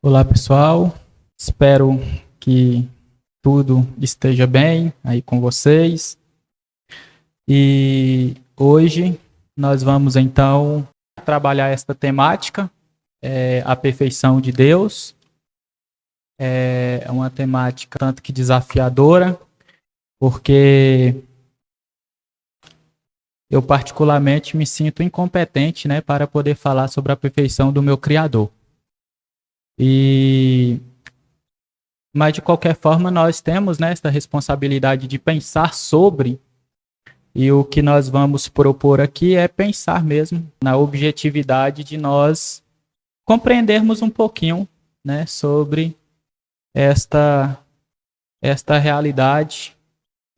Olá, pessoal. Espero que tudo esteja bem aí com vocês. E hoje nós vamos então trabalhar esta temática, a perfeição de Deus. É uma temática tanto que desafiadora, porque eu particularmente me sinto incompetente, né, para poder falar sobre a perfeição do meu Criador. Mas, de qualquer forma, nós temos, né, esta responsabilidade de pensar sobre, e o que nós vamos propor aqui é pensar mesmo na objetividade de nós compreendermos um pouquinho, né, sobre esta realidade,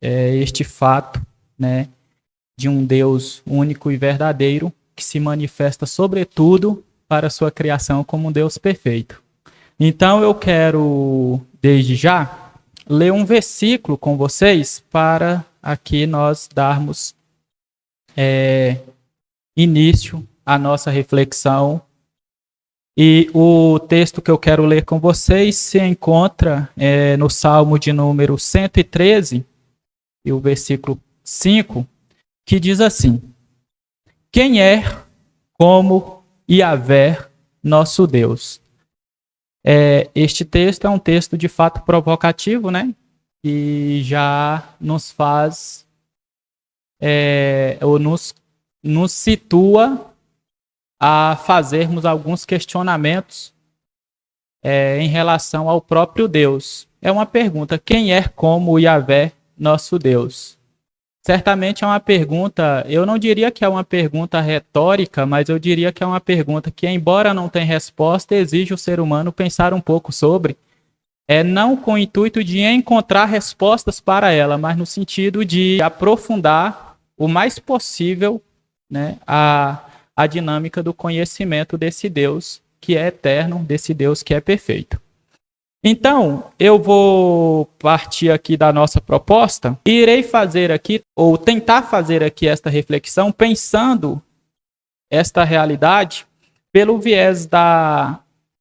este fato, né, de um Deus único e verdadeiro que se manifesta sobretudo para a sua criação como um Deus perfeito. Então eu quero, desde já, ler um versículo com vocês para aqui nós darmos início à nossa reflexão. E o texto que eu quero ler com vocês se encontra no Salmo de número 113, e o versículo 5, que diz assim: Quem é como Yahvé, nosso Deus? Este texto é um texto de fato provocativo, né? E já nos faz, ou nos situa a fazermos alguns questionamentos em relação ao próprio Deus. É uma pergunta: quem é como Yahvé, nosso Deus? Certamente é uma pergunta, eu não diria que é uma pergunta retórica, mas eu diria que é uma pergunta que, embora não tenha resposta, exige o ser humano pensar um pouco sobre, não com o intuito de encontrar respostas para ela, mas no sentido de aprofundar o mais possível, né, a dinâmica do conhecimento desse Deus que é eterno, desse Deus que é perfeito. Então, eu vou partir aqui da nossa proposta e irei fazer aqui, ou tentar fazer aqui esta reflexão, pensando esta realidade pelo viés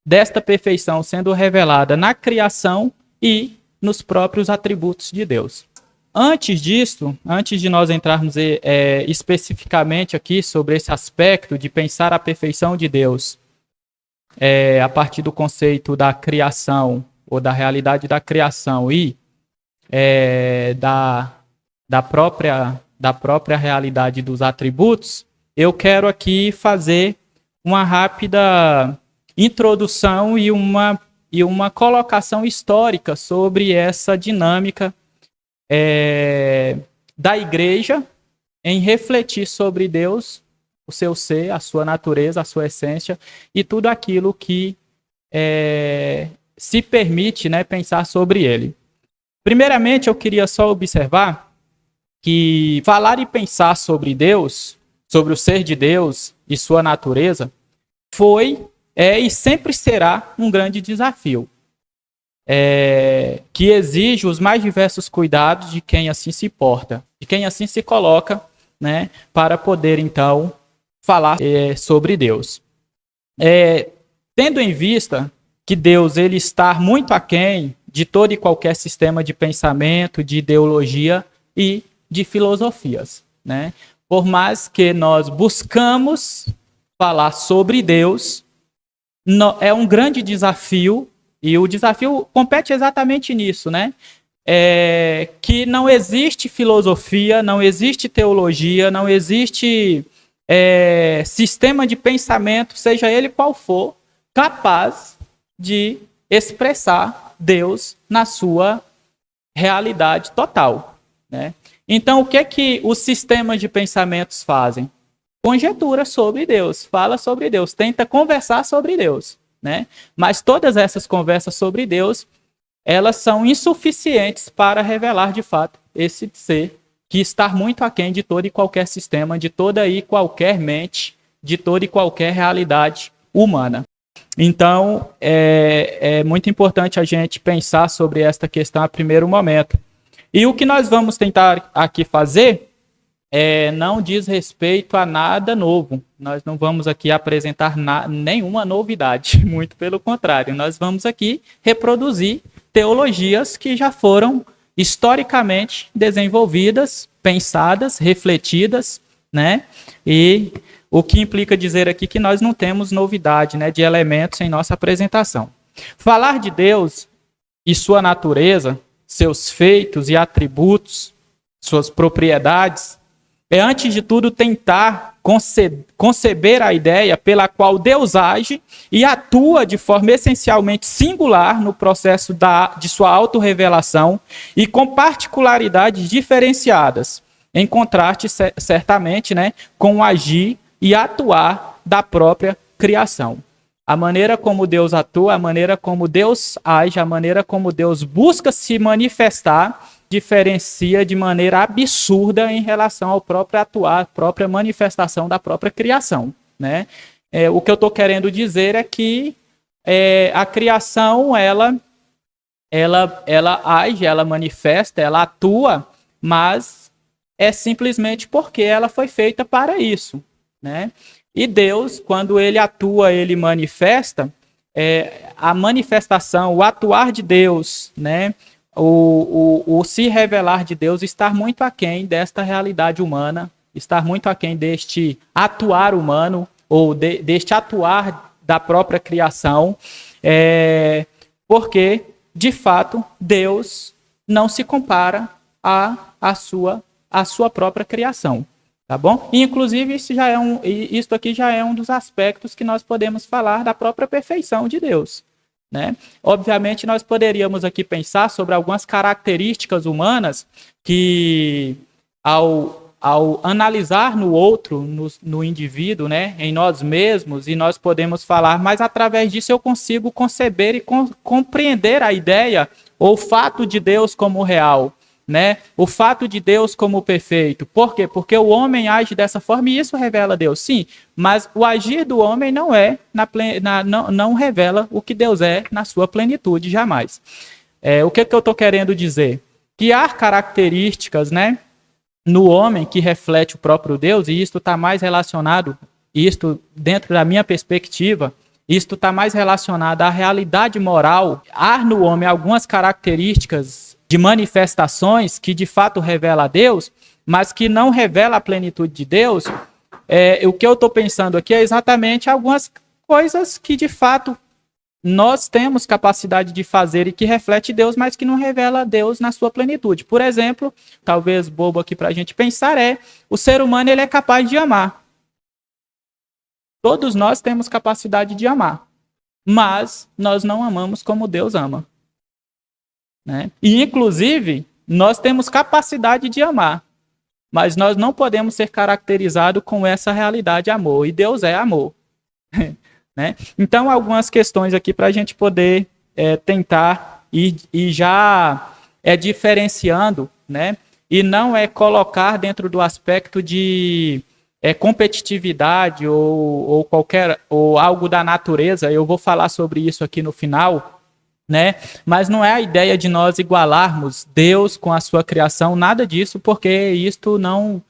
desta perfeição sendo revelada na criação e nos próprios atributos de Deus. Antes disso, antes de nós entrarmos especificamente aqui sobre esse aspecto de pensar a perfeição de Deus a partir do conceito da criação, ou da realidade da criação e da própria realidade dos atributos, eu quero aqui fazer uma rápida introdução e uma colocação histórica sobre essa dinâmica da igreja em refletir sobre Deus, o seu ser, a sua natureza, a sua essência e tudo aquilo que se permite, né, pensar sobre ele. Primeiramente, eu queria só observar que falar e pensar sobre Deus, sobre o ser de Deus e sua natureza, foi e sempre será um grande desafio, que exige os mais diversos cuidados de quem assim se porta, de quem assim se coloca, né, para poder, então, falar sobre Deus. Tendo em vista que Deus ele está muito aquém de todo e qualquer sistema de pensamento, de ideologia e de filosofias, né? Por mais que nós buscamos falar sobre Deus, é um grande desafio, e o desafio compete exatamente nisso, né? Que não existe filosofia, não existe teologia, não existe sistema de pensamento, seja ele qual for, capaz de expressar Deus na sua realidade total, né? Então, o que é que os sistemas de pensamentos fazem? Conjetura sobre Deus, fala sobre Deus, tenta conversar sobre Deus, né? Mas todas essas conversas sobre Deus, elas são insuficientes para revelar de fato esse ser que está muito aquém de todo e qualquer sistema, de toda e qualquer mente, de toda e qualquer realidade humana. Então, é muito importante a gente pensar sobre esta questão a primeiro momento. E o que nós vamos tentar aqui fazer não diz respeito a nada novo. Nós não vamos aqui apresentar nenhuma novidade, muito pelo contrário. Nós vamos aqui reproduzir teologias que já foram historicamente desenvolvidas, pensadas, refletidas, né? E o que implica dizer aqui que nós não temos novidade, né, de elementos em nossa apresentação. Falar de Deus e sua natureza, seus feitos e atributos, suas propriedades, é, antes de tudo, tentar conceber a ideia pela qual Deus age e atua de forma essencialmente singular no processo de sua autorrevelação e com particularidades diferenciadas, em contraste, certamente, né, com o agir e atuar da própria criação. A maneira como Deus atua, a maneira como Deus age, a maneira como Deus busca se manifestar, diferencia de maneira absurda em relação ao próprio atuar, própria manifestação da própria criação, né? O que eu estou querendo dizer é que a criação, ela age, ela manifesta, ela atua, mas é simplesmente porque ela foi feita para isso, né? E Deus, quando ele atua, ele manifesta, a manifestação, o atuar de Deus, né? O se revelar de Deus estar muito aquém desta realidade humana, estar muito aquém deste atuar humano, ou deste atuar da própria criação, porque, de fato, Deus não se compara à sua própria criação. Tá bom? E, inclusive, isso aqui já é um dos aspectos que nós podemos falar da própria perfeição de Deus, né? Obviamente, nós poderíamos aqui pensar sobre algumas características humanas que, ao analisar no outro, no indivíduo, né, em nós mesmos, e nós podemos falar, mas através disso eu consigo conceber e compreender a ideia ou o fato de Deus como real, né? O fato de Deus como perfeito. Por quê? Porque o homem age dessa forma e isso revela Deus. Sim, mas o agir do homem não não revela o que Deus é na sua plenitude, jamais. O que eu estou querendo dizer? Que há características, né, no homem que reflete o próprio Deus, e isto está mais relacionado, isto dentro da minha perspectiva, isto está mais relacionado à realidade moral. Há no homem algumas características de manifestações que de fato revela a Deus, mas que não revela a plenitude de Deus. O que eu estou pensando aqui é exatamente algumas coisas que de fato nós temos capacidade de fazer e que reflete Deus, mas que não revela Deus na sua plenitude. Por exemplo, talvez bobo aqui para a gente pensar, o ser humano ele é capaz de amar. Todos nós temos capacidade de amar, mas nós não amamos como Deus ama, né? E, inclusive, nós temos capacidade de amar, mas nós não podemos ser caracterizados com essa realidade de amor, e Deus é amor. Né? Então, algumas questões aqui para a gente poder tentar e já diferenciando, né? E não colocar dentro do aspecto de competitividade ou algo da natureza. Eu vou falar sobre isso aqui no final, né? Mas não é a ideia de nós igualarmos Deus com a sua criação, nada disso, porque isto não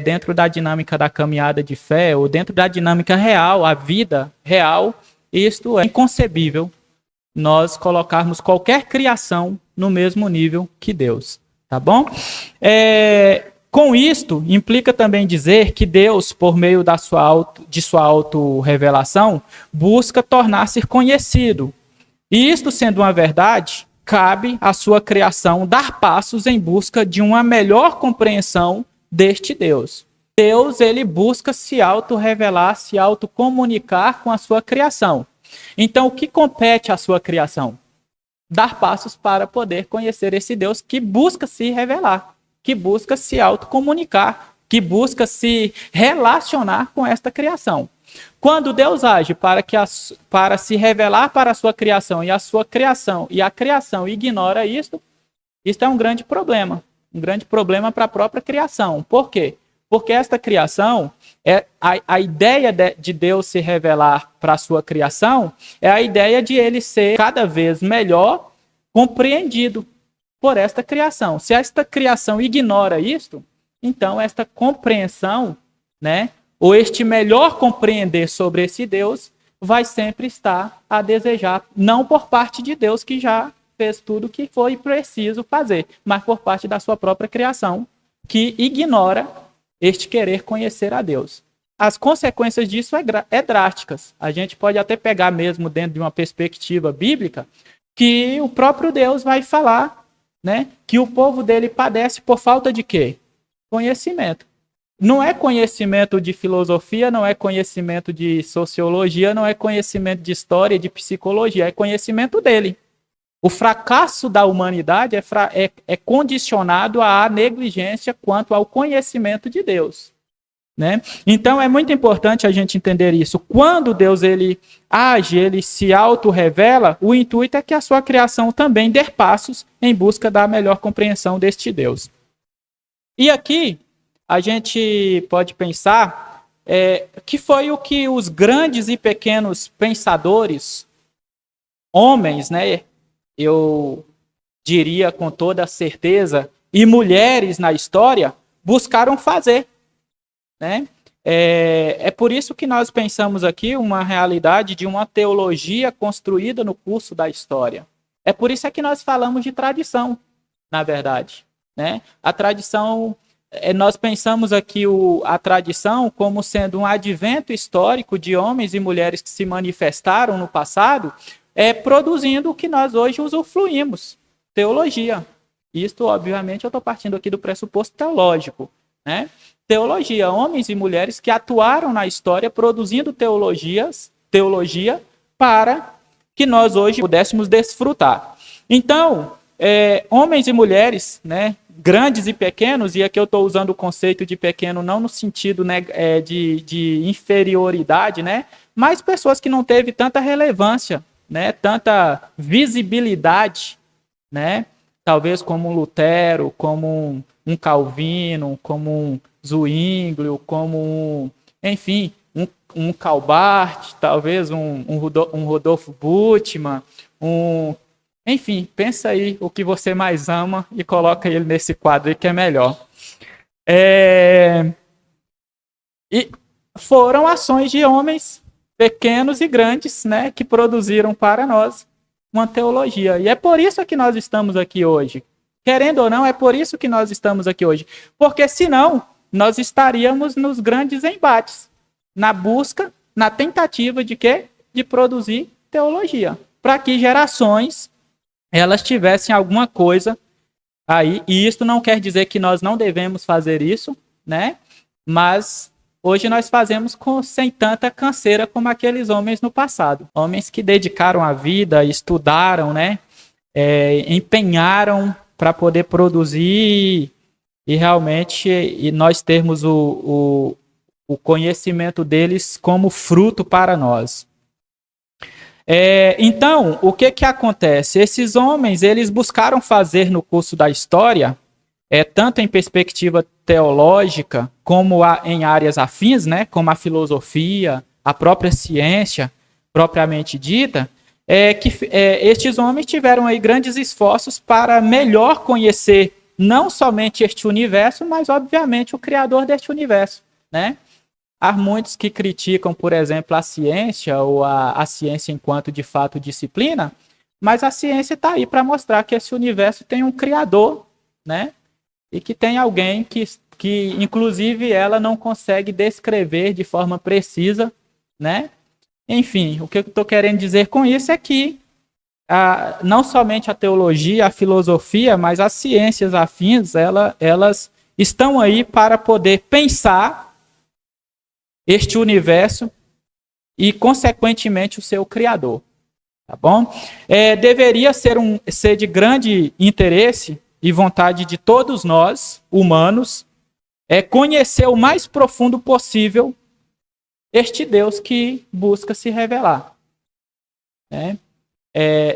dentro da dinâmica da caminhada de fé, ou dentro da dinâmica real, a vida real, isto é inconcebível nós colocarmos qualquer criação no mesmo nível que Deus, tá bom? Com isto, implica também dizer que Deus, por meio de sua auto-revelação, busca tornar-se conhecido. E isto sendo uma verdade, cabe à sua criação dar passos em busca de uma melhor compreensão deste Deus. Deus, ele busca se auto-revelar, se auto-comunicar com a sua criação. Então, o que compete à sua criação? Dar passos para poder conhecer esse Deus que busca se revelar, que busca se auto-comunicar, que busca se relacionar com esta criação. Quando Deus age para se revelar para a sua criação e a criação ignora isto é um grande problema. Um grande problema para a própria criação. Por quê? Porque esta criação, a ideia de Deus se revelar para a sua criação, é a ideia de ele ser cada vez melhor compreendido por esta criação. Se esta criação ignora isto, então esta compreensão, né, ou este melhor compreender sobre esse Deus, vai sempre estar a desejar, não por parte de Deus que já fez tudo o que foi preciso fazer, mas por parte da sua própria criação, que ignora este querer conhecer a Deus. As consequências disso é drásticas. A gente pode até pegar mesmo dentro de uma perspectiva bíblica, que o próprio Deus vai falar, né, que o povo dele padece por falta de quê? Conhecimento. Não é conhecimento de filosofia, não é conhecimento de sociologia, não é conhecimento de história, de psicologia, é conhecimento dele. O fracasso da humanidade é condicionado à negligência quanto ao conhecimento de Deus, né? Então é muito importante a gente entender isso. Quando Deus ele age, ele se auto-revela, o intuito é que a sua criação também dê passos em busca da melhor compreensão deste Deus. E aqui a gente pode pensar que foi o que os grandes e pequenos pensadores, homens, né, eu diria com toda certeza, e mulheres na história, buscaram fazer, né? É por isso que nós pensamos aqui uma realidade de uma teologia construída no curso da história. É por isso que nós falamos de tradição, na verdade, né? A tradição, nós pensamos aqui a tradição como sendo um advento histórico de homens e mulheres que se manifestaram no passado, produzindo o que nós hoje usufruímos, teologia. Isto, obviamente, eu estou partindo aqui do pressuposto teológico, né? Teologia, homens e mulheres que atuaram na história produzindo teologia para que nós hoje pudéssemos desfrutar. Então, homens e mulheres, né, grandes e pequenos, e aqui eu estou usando o conceito de pequeno não no sentido, né, de inferioridade, né, mas pessoas que não teve tanta relevância, né, tanta visibilidade, né, talvez como um Lutero, como um Calvino, como um Zwinglio, como enfim, um Calbart, talvez um Rodolfo Bultmann, enfim, pensa aí o que você mais ama e coloca ele nesse quadro aí que é melhor. E foram ações de homens pequenos e grandes, né, que produziram para nós uma teologia. E é por isso que nós estamos aqui hoje. Querendo ou não, é por isso que nós estamos aqui hoje. Porque senão, nós estaríamos nos grandes embates, na busca, na tentativa de quê? De produzir teologia, para que gerações elas tivessem alguma coisa aí. E isso não quer dizer que nós não devemos fazer isso, né? Mas hoje nós fazemos sem tanta canseira como aqueles homens no passado. Homens que dedicaram a vida, estudaram, né? Empenharam para poder produzir e realmente nós termos o conhecimento deles como fruto para nós. Então, o que acontece? Esses homens, eles buscaram fazer no curso da história, tanto em perspectiva teológica, como em áreas afins, né, como a filosofia, a própria ciência, propriamente dita, estes homens tiveram aí grandes esforços para melhor conhecer não somente este universo, mas, obviamente, o criador deste universo, né? Há muitos que criticam, por exemplo, a ciência ou a ciência enquanto, de fato, disciplina, mas a ciência está aí para mostrar que esse universo tem um criador, né? E que tem alguém que, inclusive, ela não consegue descrever de forma precisa, né? Enfim, o que eu estou querendo dizer com isso é que não somente a teologia, a filosofia, mas as ciências afins, elas estão aí para poder pensar este universo e, consequentemente, o seu criador. Tá bom? Deveria ser de grande interesse e vontade de todos nós, humanos, conhecer o mais profundo possível este Deus que busca se revelar.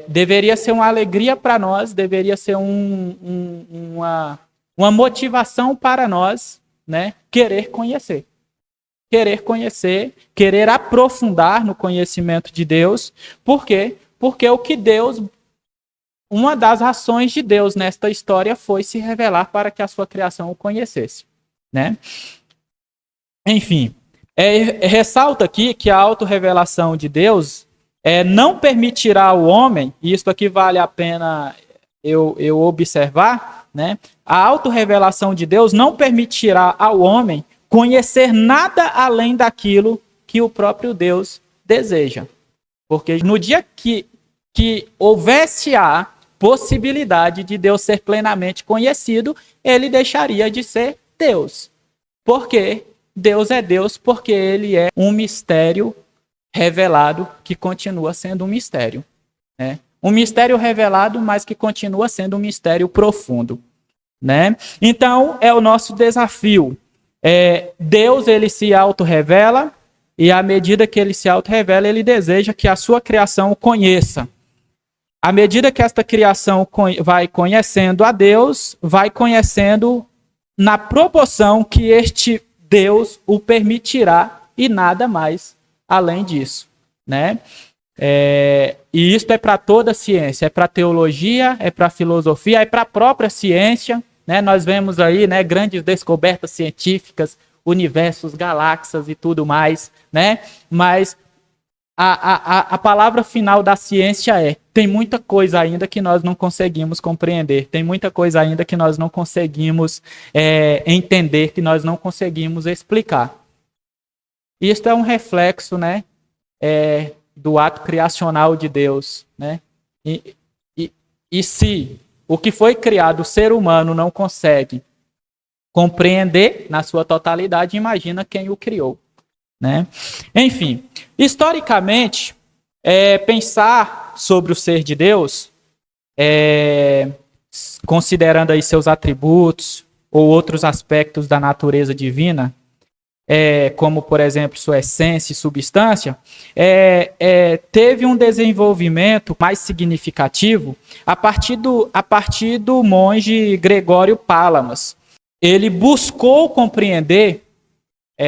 Deveria ser uma alegria para nós, deveria ser uma motivação para nós, né, querer conhecer, querer aprofundar no conhecimento de Deus. Por quê? Porque uma das ações de Deus nesta história foi se revelar para que a sua criação o conhecesse. né? Enfim, ressalta aqui que a autorrevelação de Deus não permitirá ao homem, e isso aqui vale a pena eu observar, né? A autorrevelação de Deus não permitirá ao homem conhecer nada além daquilo que o próprio Deus deseja. Porque no dia que houvesse a possibilidade de Deus ser plenamente conhecido, ele deixaria de ser Deus. Porque Deus é Deus, porque ele é um mistério revelado que continua sendo um mistério, né? Um mistério revelado, mas que continua sendo um mistério profundo, né? Então, é o nosso desafio. Deus, ele se autorrevela, e à medida que ele se autorrevela, ele deseja que a sua criação o conheça. À medida que esta criação vai conhecendo a Deus, vai conhecendo na proporção que este Deus o permitirá, e nada mais além disso, né? E isso é para toda a ciência, é para a teologia, é para a filosofia, é para a própria ciência, né? Nós vemos aí, né, grandes descobertas científicas, universos, galáxias e tudo mais, né? Mas a palavra final da ciência tem muita coisa ainda que nós não conseguimos compreender, tem muita coisa ainda que nós não conseguimos entender, que nós não conseguimos explicar. Isso é um reflexo, né, do ato criacional de Deus, né? E se o que foi criado, o ser humano, não consegue compreender na sua totalidade, imagina quem o criou, né? Enfim, historicamente, pensar sobre o ser de Deus, considerando aí seus atributos ou outros aspectos da natureza divina, como, por exemplo, sua essência e substância, teve um desenvolvimento mais significativo a partir do monge Gregório Palamas. Ele buscou compreender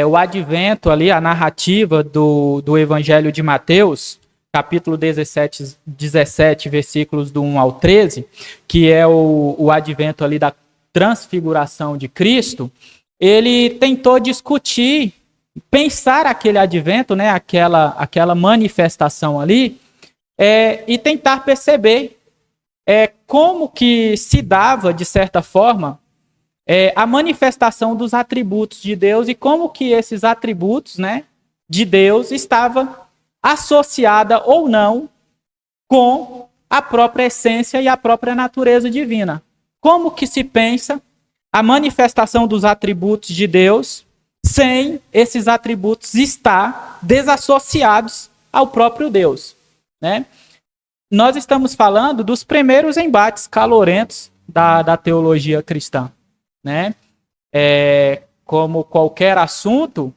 o advento ali, a narrativa do Evangelho de Mateus, capítulo 17, versículos do 1 ao 13, que é o advento ali da transfiguração de Cristo. Ele tentou discutir, pensar aquele advento, né, aquela manifestação ali, e tentar perceber como que se dava, de certa forma, a manifestação dos atributos de Deus e como que esses atributos, né, de Deus estava associada ou não com a própria essência e a própria natureza divina. Como que se pensa a manifestação dos atributos de Deus sem esses atributos estar desassociados ao próprio Deus, né? Nós estamos falando dos primeiros embates calorentos da teologia cristã, né? Como qualquer assunto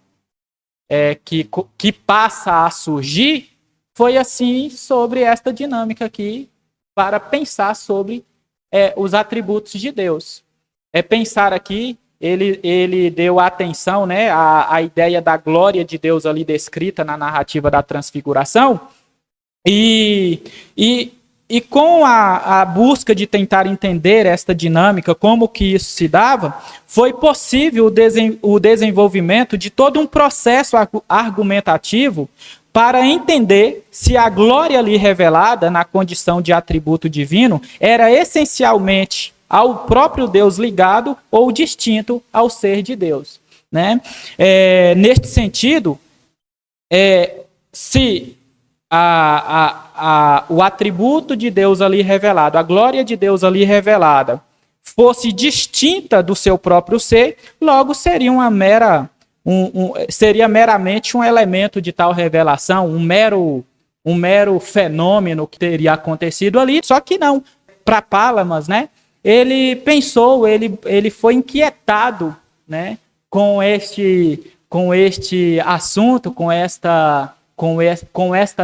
que passa a surgir, foi assim sobre esta dinâmica aqui, para pensar sobre os atributos de Deus. Pensar aqui, ele deu atenção, né, à ideia da glória de Deus ali descrita na narrativa da transfiguração, e com a busca de tentar entender esta dinâmica, como que isso se dava, foi possível o desenvolvimento de todo um processo argumentativo para entender se a glória ali revelada na condição de atributo divino era essencialmente ao próprio Deus ligado ou distinto ao ser de Deus, né? Neste sentido, se o atributo de Deus ali revelado, a glória de Deus ali revelada, fosse distinta do seu próprio ser, logo seria seria meramente um elemento de tal revelação, um mero fenômeno que teria acontecido ali, só que não. Para Palamas, né? Ele pensou, ele foi inquietado, né, com este assunto, com esta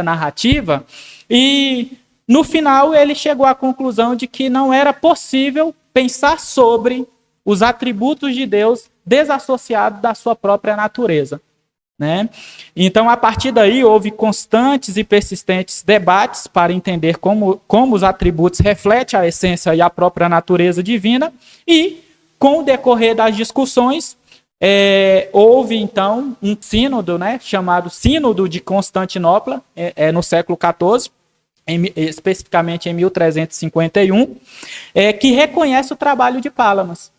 narrativa, e no final ele chegou à conclusão de que não era possível pensar sobre os atributos de Deus desassociados da sua própria natureza, né? Então, a partir daí, houve constantes e persistentes debates para entender como os atributos refletem a essência e a própria natureza divina, e, com o decorrer das discussões, Houve, então, um sínodo, né, chamado Sínodo de Constantinopla, no século XIV, especificamente em 1351, que reconhece o trabalho de Pálamas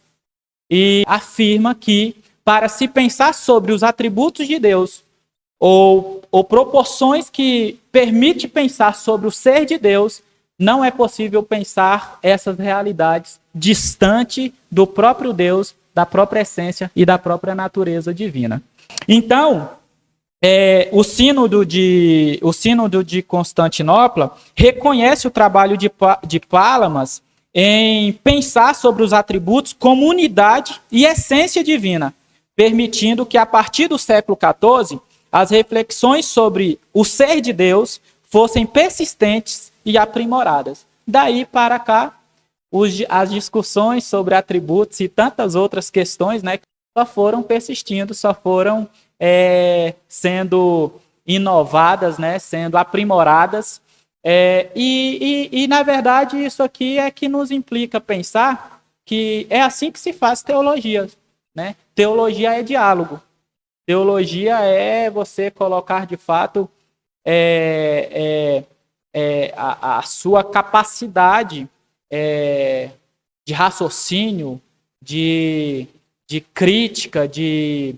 e afirma que, para se pensar sobre os atributos de Deus, ou proporções que permitem pensar sobre o ser de Deus, não é possível pensar essas realidades distante do próprio Deus, da própria essência e da própria natureza divina. Então, o Sínodo de Constantinopla reconhece o trabalho de Pálamas em pensar sobre os atributos como unidade e essência divina, permitindo que, a partir do século XIV, as reflexões sobre o ser de Deus fossem persistentes e aprimoradas. Daí para cá, as discussões sobre atributos e tantas outras questões, né, só foram persistindo, só foram sendo inovadas, né, sendo aprimoradas. Na verdade, isso aqui é que nos implica pensar que é assim que se faz teologia, né? Teologia é diálogo. Teologia é você colocar, de fato, a sua capacidade de raciocínio, de crítica, de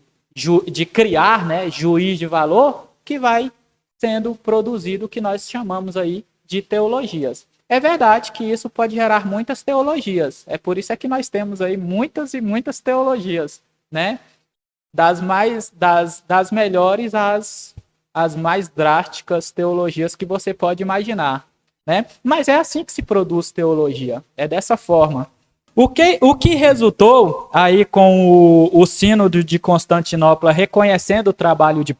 criar, né, juiz de valor, que vai sendo produzido o que nós chamamos aí de teologias. É verdade que isso pode gerar muitas teologias. É por isso que nós temos aí muitas e muitas teologias, né? Das melhores às mais drásticas teologias que você pode imaginar, né? Mas é assim que se produz teologia, é dessa forma. O que resultou aí com o Sínodo de Constantinopla reconhecendo o trabalho de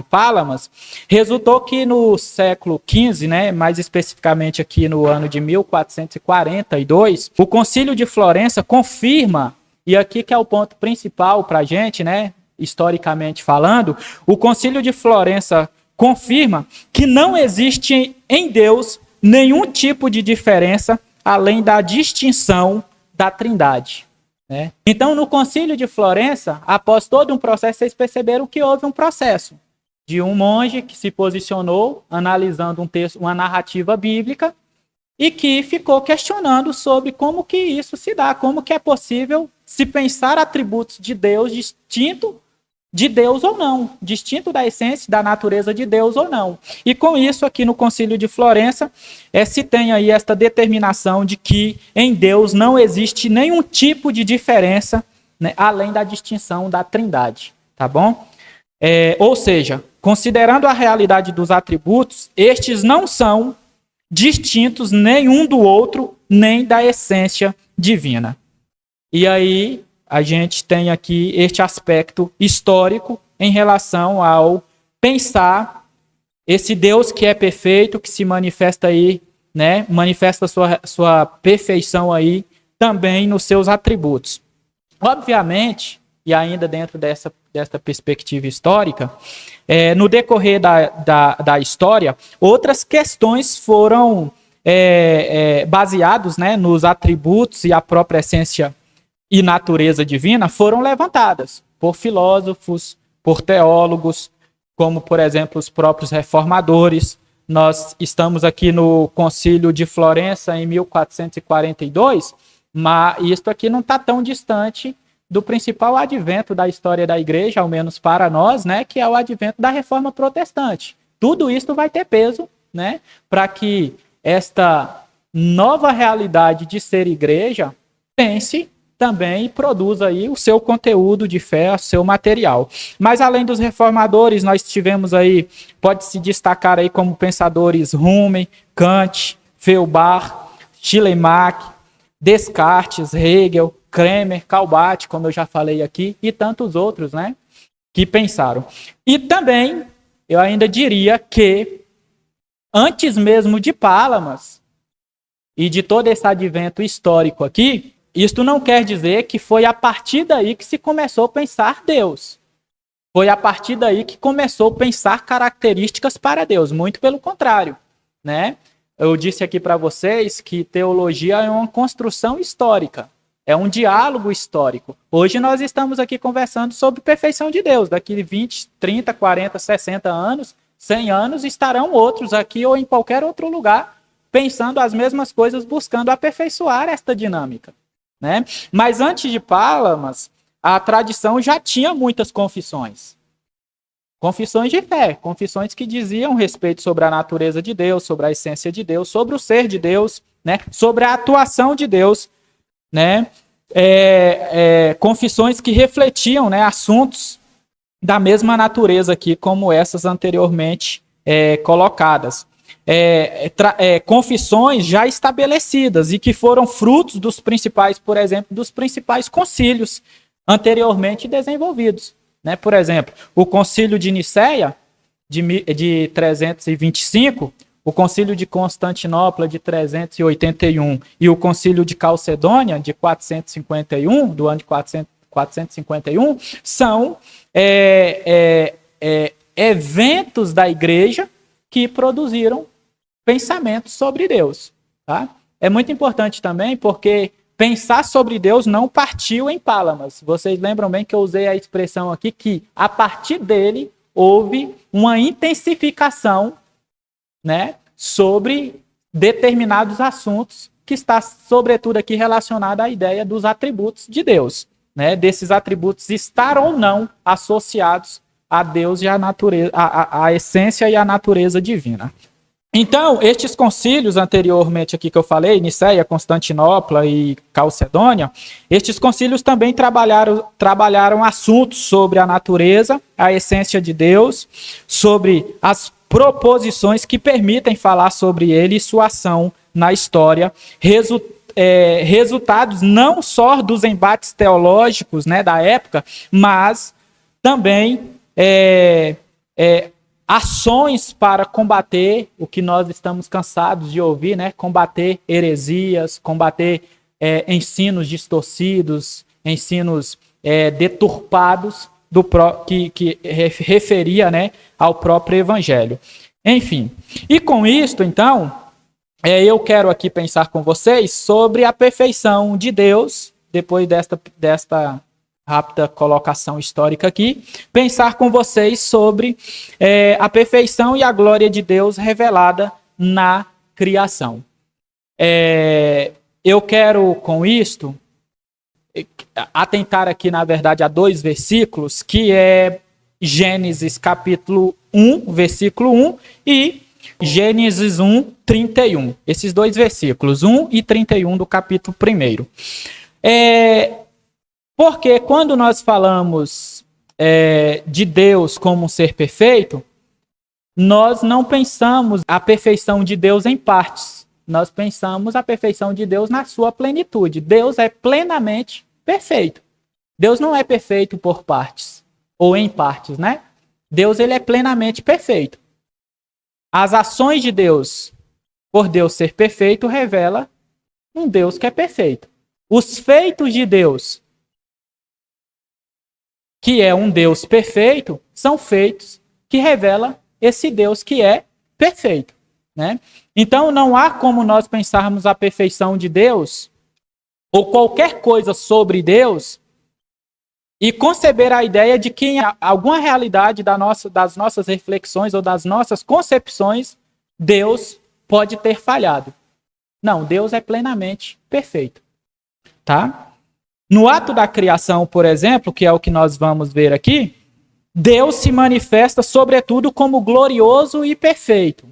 Pálamas, resultou que no século XV, né, mais especificamente aqui no ano de 1442, o Concílio de Florença confirma, e aqui que é o ponto principal para a gente, né, historicamente falando, o Concílio de Florença confirma que não existe em Deus nenhum tipo de diferença além da distinção da Trindade, né? Então, no Concílio de Florença, após todo um processo, vocês perceberam que houve um processo de um monge que se posicionou analisando um texto, uma narrativa bíblica, e que ficou questionando sobre como que isso se dá, como que é possível se pensar atributos de Deus distinto de Deus ou não, distinto da essência, da natureza de Deus ou não. E com isso, aqui no Concílio de Florença, se tem aí esta determinação de que em Deus não existe nenhum tipo de diferença, né, além da distinção da Trindade, tá bom? Ou seja, considerando a realidade dos atributos, estes não são distintos nenhum do outro, nem da essência divina. E aí a gente tem aqui este aspecto histórico em relação ao pensar esse Deus que é perfeito, que se manifesta aí, né, manifesta sua perfeição aí também nos seus atributos. Obviamente, e ainda dentro dessa perspectiva histórica, no decorrer da história, outras questões foram baseadas, né, nos atributos e a própria essência e natureza divina foram levantadas por filósofos, por teólogos, como, por exemplo, os próprios reformadores. Nós estamos aqui no Concílio de Florença em 1442, mas isto aqui não está tão distante do principal advento da história da igreja, ao menos para nós, né, que é o advento da Reforma Protestante. Tudo isso vai ter peso, né, para que esta nova realidade de ser igreja pense também produz aí o seu conteúdo de fé, o seu material. Mas além dos reformadores, nós tivemos aí, pode-se destacar aí como pensadores Hume, Kant, Feuerbach, Schleiermacher, Descartes, Hegel, Kremer, Calbat, como eu já falei aqui, e tantos outros, né, que pensaram. E também, eu ainda diria que, antes mesmo de Pálamas e de todo esse advento histórico aqui, isto não quer dizer que foi a partir daí que se começou a pensar Deus. Foi a partir daí que começou a pensar características para Deus. Muito pelo contrário, né? Eu disse aqui para vocês que teologia é uma construção histórica. É um diálogo histórico. Hoje nós estamos aqui conversando sobre perfeição de Deus. Daqui 20, 30, 40, 60 anos, 100 anos, estarão outros aqui ou em qualquer outro lugar pensando as mesmas coisas, buscando aperfeiçoar esta dinâmica, né? Mas antes de Pálamas, a tradição já tinha muitas confissões. Confissões de fé, confissões que diziam respeito sobre a natureza de Deus, sobre a essência de Deus, sobre o ser de Deus, né? Sobre a atuação de Deus, né? Confissões que refletiam, né, assuntos da mesma natureza aqui, como essas anteriormente colocadas. Confissões já estabelecidas e que foram frutos dos principais, por exemplo, dos principais concílios anteriormente desenvolvidos, né? Por exemplo, o concílio de Nicéia, de 325, o concílio de Constantinopla, de 381, e o concílio de Calcedônia, de 451, do ano de 451, são eventos da igreja que produziram pensamentos sobre Deus. Tá? É muito importante também porque pensar sobre Deus não partiu em Pálamas. Vocês lembram bem que eu usei a expressão aqui que a partir dele houve uma intensificação, né, sobre determinados assuntos que está sobretudo aqui relacionado à ideia dos atributos de Deus, né, desses atributos estar ou não associados a Deus e a natureza, a essência e a natureza divina. Então, estes concílios anteriormente aqui que eu falei, Nicéia, Constantinopla e Calcedônia, estes concílios também trabalharam assuntos sobre a natureza, a essência de Deus, sobre as proposições que permitem falar sobre ele e sua ação na história, resultados não só dos embates teológicos, né, da época, mas também ações para combater o que nós estamos cansados de ouvir, né? Combater heresias, combater ensinos distorcidos, ensinos deturpados que referia, né, ao próprio evangelho. Enfim, e com isto, então, eu quero aqui pensar com vocês sobre a perfeição de Deus, depois desta rápida colocação histórica aqui, pensar com vocês sobre a perfeição e a glória de Deus revelada na criação. Eu quero, com isto, atentar aqui, na verdade, a 2 versículos, que é Gênesis capítulo 1, versículo 1, e Gênesis 1, 31. Esses 2 versículos, 1 e 31 do capítulo 1. Porque quando nós falamos de Deus como um ser perfeito, nós não pensamos a perfeição de Deus em partes. Nós pensamos a perfeição de Deus na sua plenitude. Deus é plenamente perfeito. Deus não é perfeito por partes, ou em partes, né? Deus, ele é plenamente perfeito. As ações de Deus, por Deus ser perfeito, revela um Deus que é perfeito. Os feitos de Deus, que é um Deus perfeito, são feitos que revelam esse Deus que é perfeito, né? Então não há como nós pensarmos a perfeição de Deus ou qualquer coisa sobre Deus e conceber a ideia de que em alguma realidade das nossas reflexões ou das nossas concepções, Deus pode ter falhado. Não, Deus é plenamente perfeito, tá? No ato da criação, por exemplo, que é o que nós vamos ver aqui, Deus se manifesta sobretudo como glorioso e perfeito.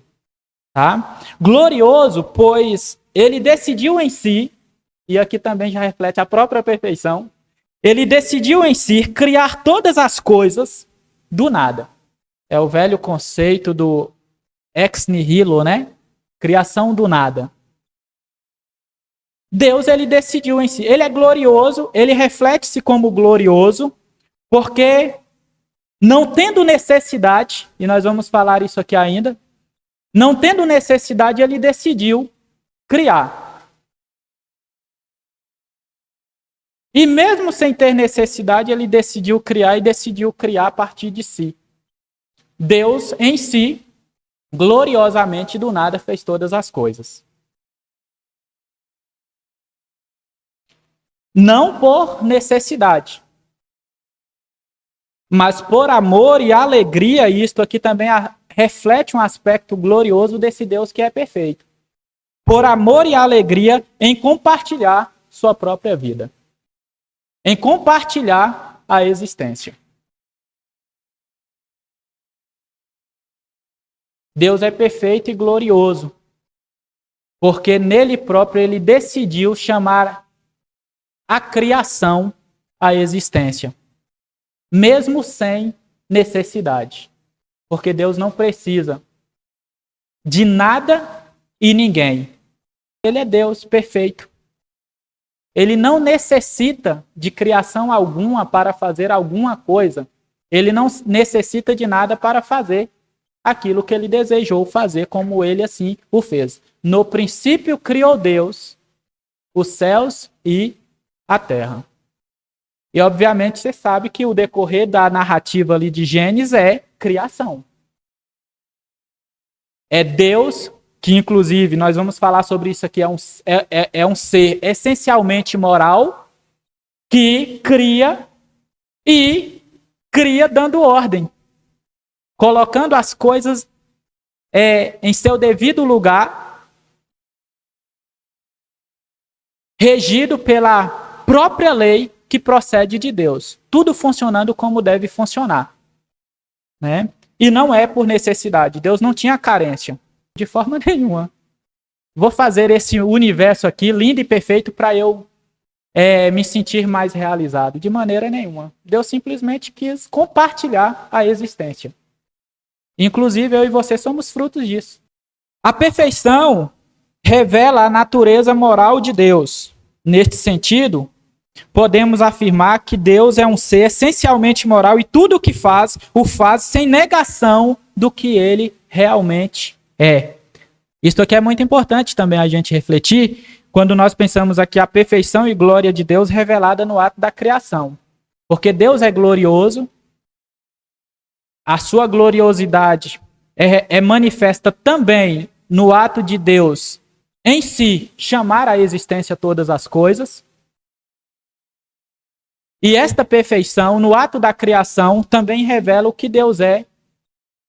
Tá? Glorioso, pois ele decidiu em si, e aqui também já reflete a própria perfeição, ele decidiu em si criar todas as coisas do nada. É o velho conceito do ex nihilo, né? Criação do nada. Deus, ele decidiu em si. Ele é glorioso, ele reflete-se como glorioso, porque não tendo necessidade, e nós vamos falar isso aqui ainda, não tendo necessidade, ele decidiu criar. E mesmo sem ter necessidade, ele decidiu criar e decidiu criar a partir de si. Deus, em si, gloriosamente do nada, fez todas as coisas. não por necessidade, mas por amor e alegria. E isto aqui também reflete um aspecto glorioso desse Deus que é perfeito. Por amor e alegria em compartilhar sua própria vida, em compartilhar a existência. Deus é perfeito e glorioso, porque nele próprio ele decidiu chamar a criação à existência, mesmo sem necessidade. Porque Deus não precisa de nada e ninguém. Ele é Deus perfeito. Ele não necessita de criação alguma para fazer alguma coisa. Ele não necessita de nada para fazer aquilo que ele desejou fazer, como ele assim o fez. No princípio criou Deus os céus e a terra. E obviamente você sabe que o decorrer da narrativa ali de Gênesis é criação. É Deus que, inclusive, nós vamos falar sobre isso aqui, é um ser essencialmente moral que cria e cria dando ordem, colocando as coisas em seu devido lugar, regido pela própria lei que procede de Deus. Tudo funcionando como deve funcionar, né? E não é por necessidade. Deus não tinha carência, de forma nenhuma. Vou fazer esse universo aqui lindo e perfeito para eu me sentir mais realizado. De maneira nenhuma. Deus simplesmente quis compartilhar a existência. Inclusive, eu e você somos frutos disso. A perfeição revela a natureza moral de Deus. Neste sentido, podemos afirmar que Deus é um ser essencialmente moral e tudo o que faz, o faz sem negação do que ele realmente é. Isto aqui é muito importante também a gente refletir quando nós pensamos aqui a perfeição e glória de Deus revelada no ato da criação. Porque Deus é glorioso, a sua gloriosidade é manifesta também no ato de Deus em si chamar à existência todas as coisas. E esta perfeição, no ato da criação, também revela o que Deus é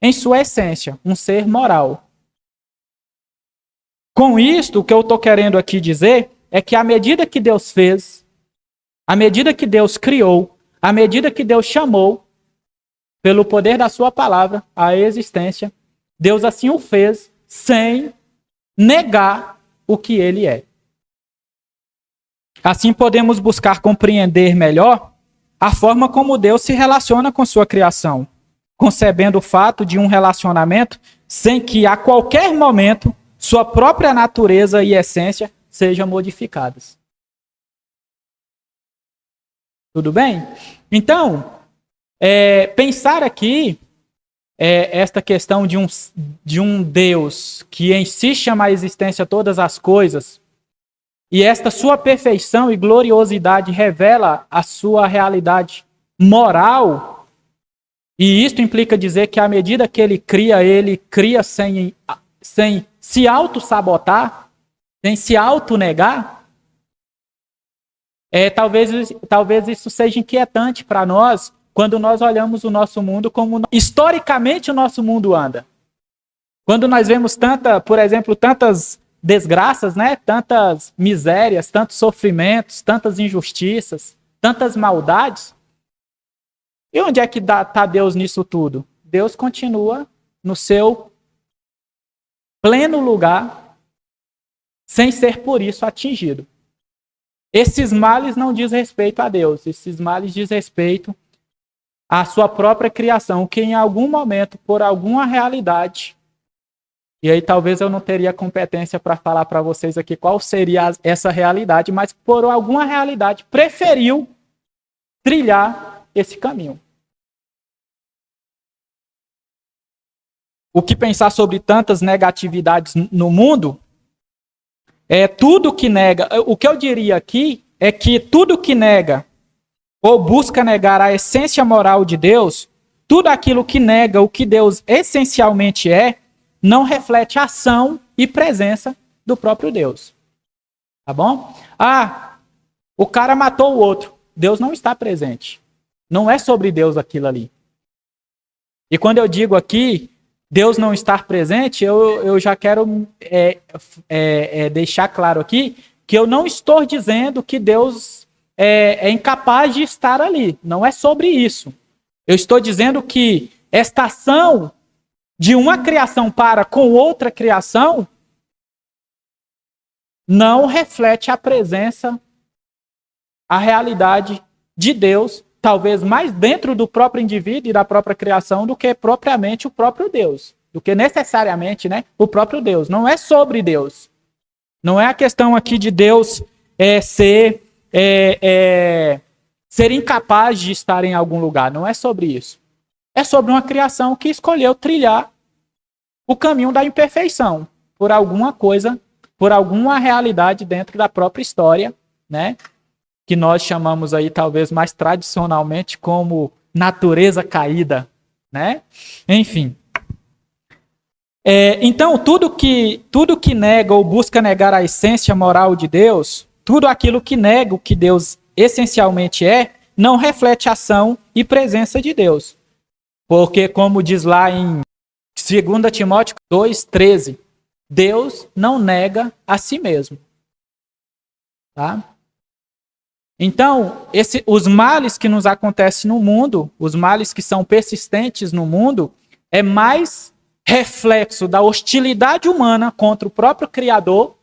em sua essência, um ser moral. Com isto, o que eu estou querendo aqui dizer é que à medida que Deus fez, à medida que Deus criou, à medida que Deus chamou, pelo poder da sua palavra, à existência, Deus assim o fez sem negar o que ele é. Assim podemos buscar compreender melhor a forma como Deus se relaciona com sua criação, concebendo o fato de um relacionamento sem que a qualquer momento sua própria natureza e essência sejam modificadas. Tudo bem? Então, pensar aqui esta questão de um Deus que em si chama à existência todas as coisas, e esta sua perfeição e gloriosidade revela a sua realidade moral, e isto implica dizer que à medida que ele cria sem se auto-sabotar, sem se auto-negar. Talvez isso seja inquietante para nós quando nós olhamos o nosso mundo como historicamente o nosso mundo anda. Quando nós vemos por exemplo, tantas desgraças, né? Tantas misérias, tantos sofrimentos, tantas injustiças, tantas maldades. E onde é que está Deus nisso tudo? Deus continua no seu pleno lugar, sem ser por isso atingido. Esses males não diz respeito a Deus, esses males diz respeito à sua própria criação, que em algum momento, por alguma realidade, e aí talvez eu não teria competência para falar para vocês aqui qual seria essa realidade, mas por alguma realidade preferiu trilhar esse caminho. O que pensar sobre tantas negatividades no mundo tudo que nega. O que eu diria aqui é que tudo que nega ou busca negar a essência moral de Deus, tudo aquilo que nega o que Deus essencialmente não reflete a ação e presença do próprio Deus. Tá bom? O cara matou o outro. Deus não está presente. Não é sobre Deus aquilo ali. E quando eu digo aqui, Deus não estar presente, eu já quero deixar claro aqui que eu não estou dizendo que Deus é incapaz de estar ali. Não é sobre isso. Eu estou dizendo que esta ação de uma criação para com outra criação não reflete a presença, a realidade de Deus, talvez mais dentro do próprio indivíduo e da própria criação do que propriamente o próprio Deus, do que necessariamente, né, o próprio Deus. Não é sobre Deus. Não é a questão aqui de Deus ser incapaz de estar em algum lugar. Não é sobre isso. É sobre uma criação que escolheu trilhar o caminho da imperfeição por alguma coisa, por alguma realidade dentro da própria história, né? Que nós chamamos aí talvez mais tradicionalmente como natureza caída, né? Enfim. Então, tudo que nega ou busca negar a essência moral de Deus, tudo aquilo que nega o que Deus essencialmente não reflete ação e presença de Deus. Porque, como diz lá em 2 Timóteo 2,13, Deus não nega a si mesmo. Tá? Então, os males que nos acontecem no mundo, os males que são persistentes no mundo, é mais reflexo da hostilidade humana contra o próprio Criador,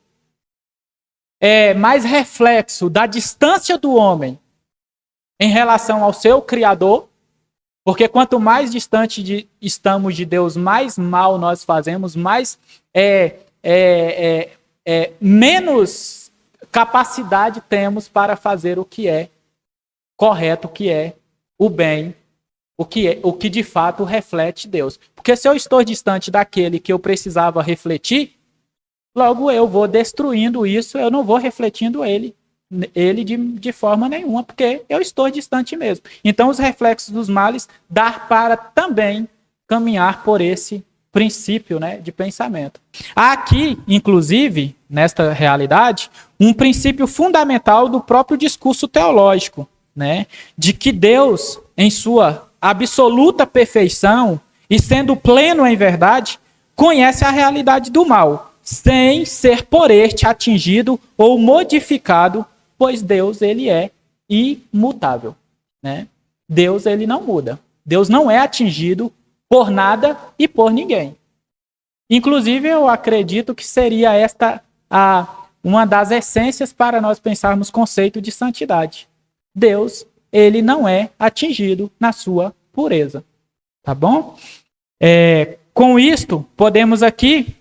é mais reflexo da distância do homem em relação ao seu Criador, porque quanto mais distante estamos de Deus, mais mal nós fazemos, mais menos capacidade temos para fazer o que é correto, o que é o bem, o que de fato reflete Deus. Porque se eu estou distante daquele que eu precisava refletir, logo eu vou destruindo isso, eu não vou refletindo ele de forma nenhuma, porque eu estou distante mesmo. Então, os reflexos dos males dá para também caminhar por esse princípio, né, de pensamento. Há aqui, inclusive, nesta realidade, um princípio fundamental do próprio discurso teológico, né, de que Deus, em sua absoluta perfeição e sendo pleno em verdade, conhece a realidade do mal, sem ser por este atingido ou modificado, pois Deus, ele é imutável, né? Deus, ele não muda. Deus não é atingido por nada e por ninguém. Inclusive, eu acredito que seria esta uma das essências para nós pensarmos conceito de santidade. Deus, ele não é atingido na sua pureza. Tá bom? Com isto, podemos aqui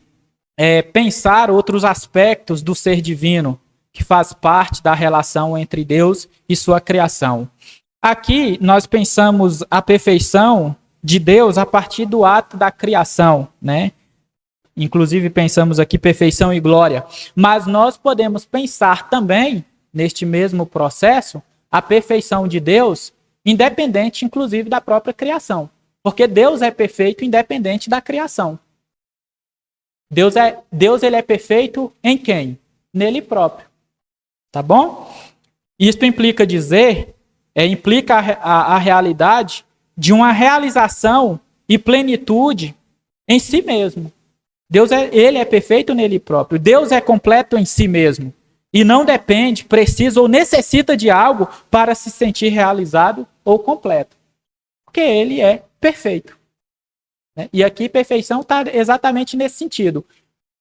pensar outros aspectos do ser divino, que faz parte da relação entre Deus e sua criação. Aqui, nós pensamos a perfeição de Deus a partir do ato da criação, né? Inclusive, pensamos aqui perfeição e glória. Mas nós podemos pensar também, neste mesmo processo, a perfeição de Deus, independente, inclusive, da própria criação. Porque Deus é perfeito independente da criação. Deus ele é perfeito em quem? Nele próprio. Tá bom? Isto implica a realidade de uma realização e plenitude em si mesmo. Deus ele é perfeito nele próprio. Deus é completo em si mesmo. E não depende, precisa ou necessita de algo para se sentir realizado ou completo. Porque ele é perfeito. E aqui perfeição está exatamente nesse sentido.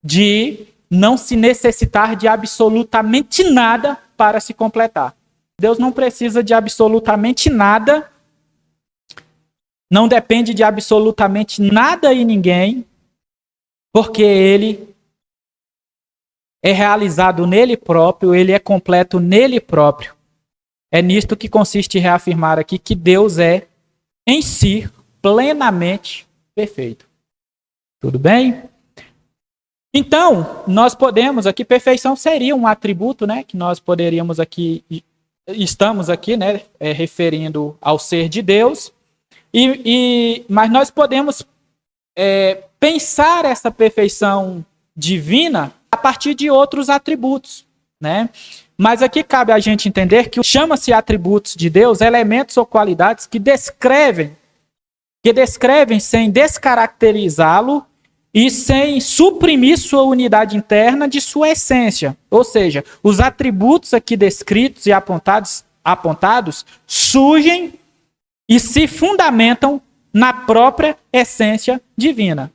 De não se necessitar de absolutamente nada para se completar. Deus não precisa de absolutamente nada, não depende de absolutamente nada e ninguém, porque ele é realizado nele próprio, ele é completo nele próprio. É nisto que consiste reafirmar aqui que Deus é, em si, plenamente perfeito. Tudo bem? Então, nós podemos aqui, perfeição seria um atributo, né, que nós poderíamos aqui, estamos aqui, né, referindo ao ser de Deus, mas nós podemos pensar essa perfeição divina a partir de outros atributos, né? Mas aqui cabe a gente entender que chama-se atributos de Deus elementos ou qualidades que descrevem sem descaracterizá-lo e sem suprimir sua unidade interna de sua essência. Ou seja, os atributos aqui descritos e apontados surgem e se fundamentam na própria essência divina.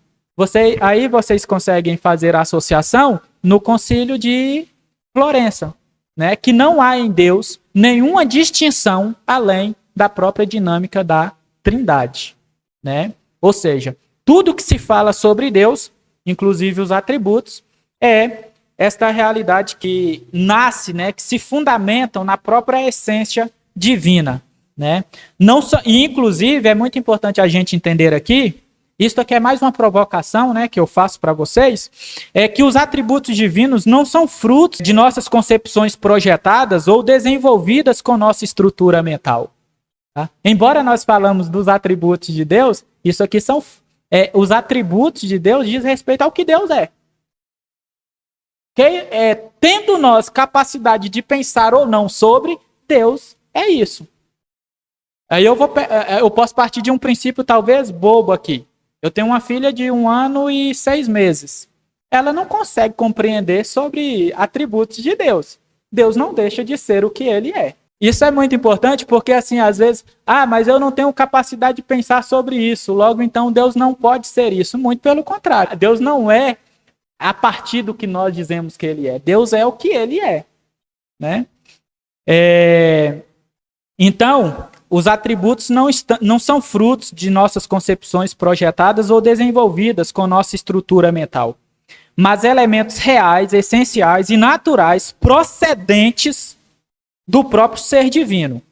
Aí vocês conseguem fazer a associação no Concílio de Florença, né? Que não há em Deus nenhuma distinção além da própria dinâmica da Trindade, né? Ou seja, tudo que se fala sobre Deus, inclusive os atributos, é esta realidade que nasce, né, que se fundamentam na própria essência divina, né? Não só, e inclusive é muito importante a gente entender aqui, isto aqui é mais uma provocação, né, que eu faço para vocês, é que os atributos divinos não são frutos de nossas concepções projetadas ou desenvolvidas com nossa estrutura mental. Tá? Embora nós falamos dos atributos de Deus, isso aqui são os atributos de Deus diz respeito ao que Deus é. Tendo nós capacidade de pensar ou não sobre Deus, é isso. Aí eu posso partir de um princípio talvez bobo aqui. Eu tenho uma filha de 1 ano e 6 meses. Ela não consegue compreender sobre atributos de Deus. Deus não deixa de ser o que ele é. Isso é muito importante porque, assim, às vezes, mas eu não tenho capacidade de pensar sobre isso, logo então Deus não pode ser isso. Muito pelo contrário. Deus não é a partir do que nós dizemos que ele é. Deus é o que ele é, né? Então, os atributos não são frutos de nossas concepções projetadas ou desenvolvidas com nossa estrutura mental, mas elementos reais, essenciais e naturais procedentes do próprio ser divino.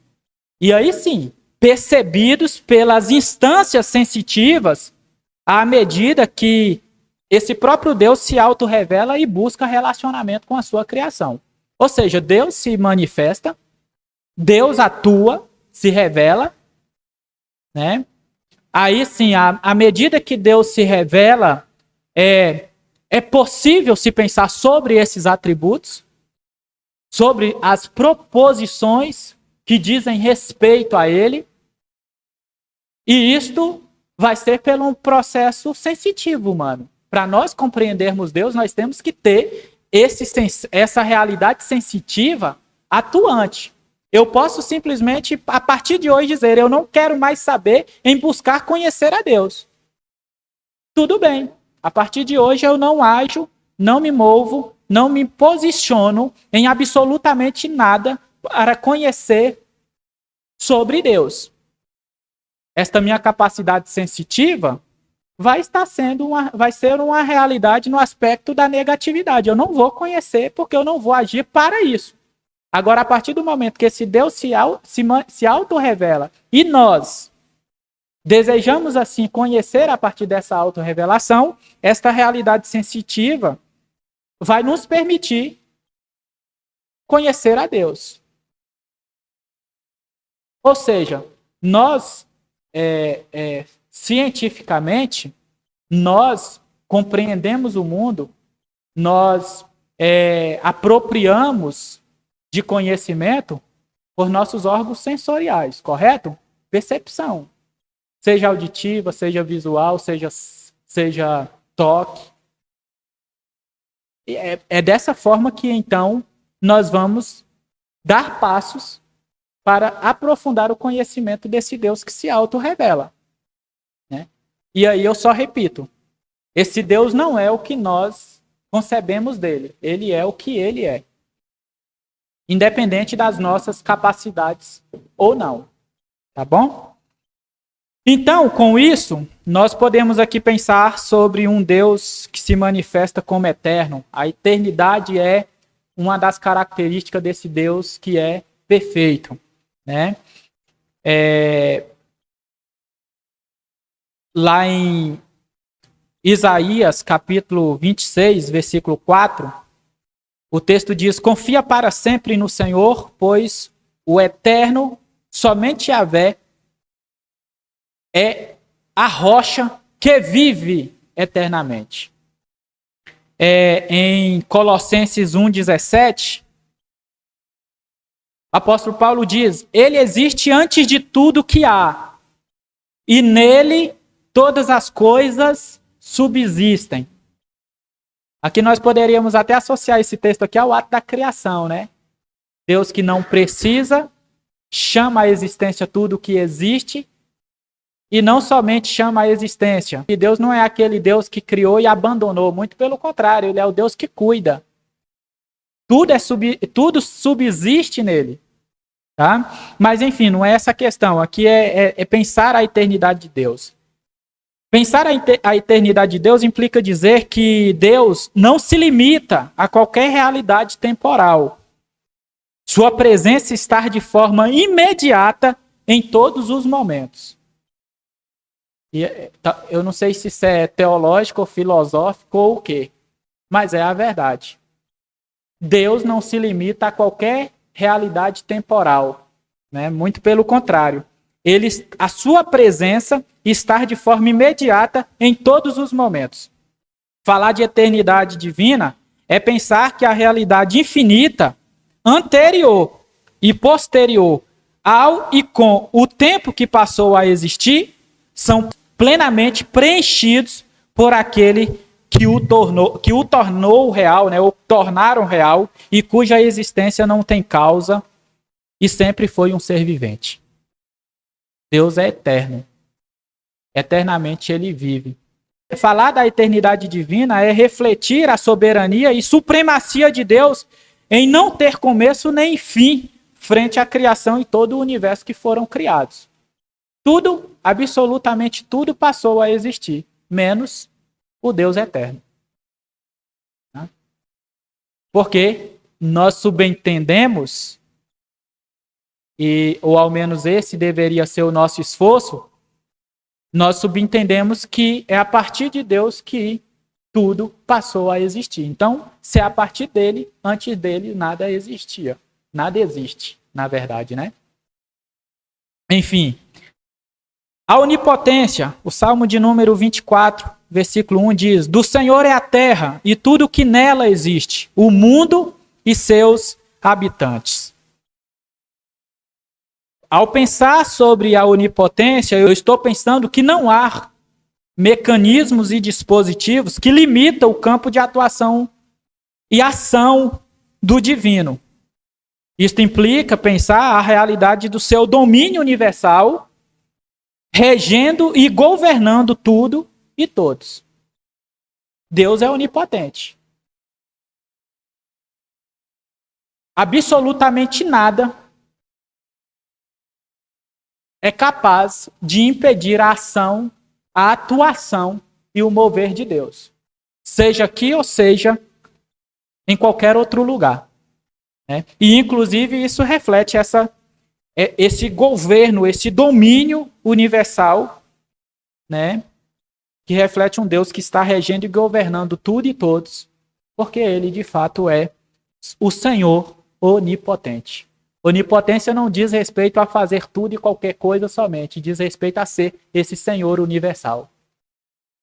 E aí sim, percebidos pelas instâncias sensitivas à medida que esse próprio Deus se autorrevela e busca relacionamento com a sua criação. Ou seja, Deus se manifesta, Deus atua, se revela, né? Aí sim, à medida que Deus se revela, é possível se pensar sobre esses atributos, sobre as proposições que dizem respeito a ele, e isto vai ser pelo um processo sensitivo humano. Para nós compreendermos Deus, nós temos que ter essa realidade sensitiva atuante. Eu posso simplesmente, a partir de hoje, dizer, eu não quero mais saber em buscar conhecer a Deus. Tudo bem. A partir de hoje eu não ajo, não me movo, não me posiciono em absolutamente nada para conhecer sobre Deus. Esta minha capacidade sensitiva vai ser uma realidade no aspecto da negatividade. Eu não vou conhecer porque eu não vou agir para isso. Agora, a partir do momento que esse Deus se autorrevela e nós desejamos, assim, conhecer a partir dessa autorrevelação, esta realidade sensitiva vai nos permitir conhecer a Deus. Ou seja, nós, cientificamente, nós compreendemos o mundo, nós apropriamos de conhecimento por nossos órgãos sensoriais, correto? Percepção. Seja auditiva, seja visual, seja toque. É dessa forma que, então, nós vamos dar passos para aprofundar o conhecimento desse Deus que se autorrevela, né? E aí eu só repito, esse Deus não é o que nós concebemos dele, ele é o que ele é, independente das nossas capacidades ou não, tá bom? Então, com isso, nós podemos aqui pensar sobre um Deus que se manifesta como eterno. A eternidade é uma das características desse Deus que é perfeito, né? Lá em Isaías, capítulo 26, versículo 4, o texto diz: confia para sempre no Senhor, pois o eterno, somente Yahvé, é a rocha que vive eternamente. Em Colossenses 1,17, O apóstolo Paulo diz: ele existe antes de tudo que há, e nele todas as coisas subsistem. Aqui nós poderíamos até associar esse texto aqui ao ato da criação, né? Deus que não precisa, chama à existência tudo que existe, e não somente chama à existência. E Deus não é aquele Deus que criou e abandonou, muito pelo contrário, ele é o Deus que cuida. Tudo subsiste nele. Tá? Mas, enfim, não é essa a questão. Aqui é pensar a eternidade de Deus. Pensar a eternidade de Deus implica dizer que Deus não se limita a qualquer realidade temporal. Sua presença está de forma imediata em todos os momentos. E eu não sei se isso é teológico ou filosófico ou o quê, mas é a verdade. Deus não se limita a qualquer realidade temporal, né? Muito pelo contrário. A sua presença está de forma imediata em todos os momentos. Falar de eternidade divina é pensar que a realidade infinita, anterior e posterior ao e com o tempo que passou a existir, são plenamente preenchidos por aquele que o tornou real, né, ou tornaram real, e cuja existência não tem causa e sempre foi um ser vivente. Deus é eterno. Eternamente ele vive. Falar da eternidade divina é refletir a soberania e supremacia de Deus em não ter começo nem fim frente à criação e todo o universo que foram criados. Tudo, absolutamente tudo passou a existir, menos o Deus eterno. Porque nós subentendemos, ou ao menos esse deveria ser o nosso esforço, nós subentendemos que é a partir de Deus que tudo passou a existir. Então, se é a partir dele, antes dele nada existia. Nada existe, na verdade, né? Enfim, a onipotência, o Salmo de número 24, versículo 1 diz: do Senhor é a terra e tudo o que nela existe, o mundo e seus habitantes. Ao pensar sobre a onipotência, eu estou pensando que não há mecanismos e dispositivos que limitam o campo de atuação e ação do divino. Isto implica pensar a realidade do seu domínio universal, regendo e governando tudo e todos. Deus é onipotente. Absolutamente nada é capaz de impedir a ação, a atuação e o mover de Deus. Seja aqui ou seja em qualquer outro lugar. Né? E, inclusive, isso reflete esse governo, esse domínio universal, né? Que reflete um Deus que está regendo e governando tudo e todos, porque ele, de fato, é o Senhor onipotente. Onipotência não diz respeito a fazer tudo e qualquer coisa somente, diz respeito a ser esse Senhor universal.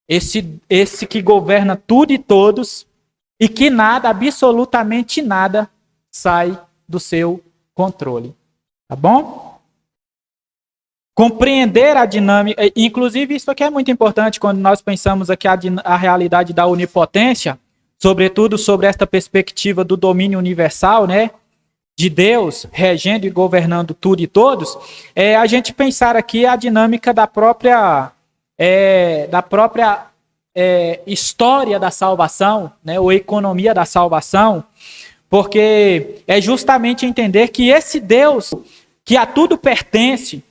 Esse que governa tudo e todos e que nada, absolutamente nada, sai do seu controle. Tá bom? Compreender a dinâmica, inclusive isso aqui é muito importante quando nós pensamos aqui a realidade da onipotência, sobretudo sobre esta perspectiva do domínio universal, né? De Deus regendo e governando tudo e todos, a gente pensar aqui a dinâmica da própria história da salvação, né, ou economia da salvação, porque é justamente entender que esse Deus que a tudo pertence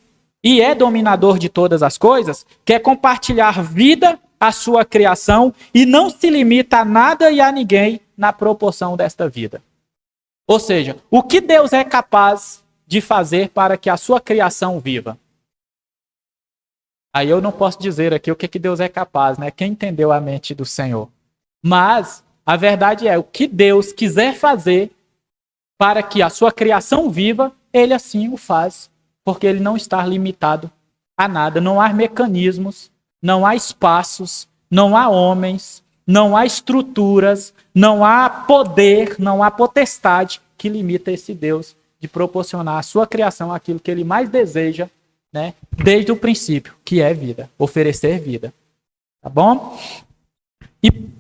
e é dominador de todas as coisas, quer compartilhar vida à sua criação e não se limita a nada e a ninguém na proporção desta vida. Ou seja, o que Deus é capaz de fazer para que a sua criação viva? Aí eu não posso dizer aqui o que Deus é capaz, né? Quem entendeu a mente do Senhor? Mas a verdade é, o que Deus quiser fazer para que a sua criação viva, ele assim o faz, porque ele não está limitado a nada. Não há mecanismos, não há espaços, não há homens, não há estruturas, não há poder, não há potestade que limita esse Deus de proporcionar à sua criação aquilo que ele mais deseja, né, desde o princípio, que é vida, oferecer vida. Tá bom?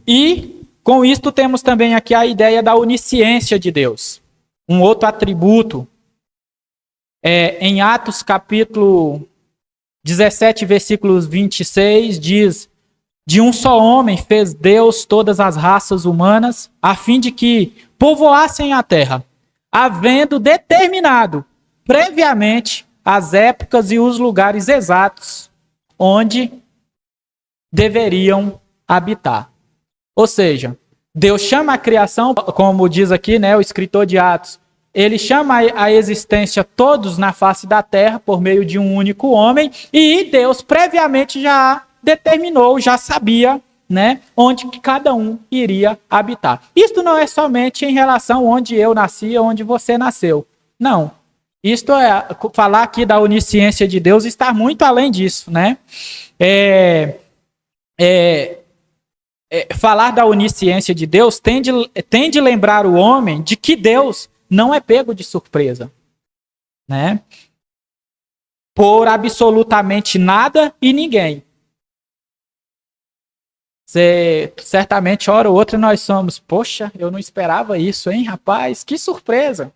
E com isto temos também aqui a ideia da onisciência de Deus. Um outro atributo, em Atos capítulo 17, versículos 26, diz: de um só homem fez Deus todas as raças humanas, a fim de que povoassem a terra, havendo determinado previamente as épocas e os lugares exatos onde deveriam habitar. Ou seja, Deus chama a criação, como diz aqui, né, o escritor de Atos, ele chama a existência todos na face da terra por meio de um único homem, e Deus previamente já determinou, já sabia, né, onde que cada um iria habitar. Isto não é somente em relação onde eu nasci, onde você nasceu. Não. Isto é, falar aqui da onisciência de Deus está muito além disso, né? Falar da onisciência de Deus tende a lembrar o homem de que Deus não é pego de surpresa, né? Por absolutamente nada e ninguém. Certamente, hora ou outra, nós somos, poxa, eu não esperava isso, hein, rapaz? Que surpresa!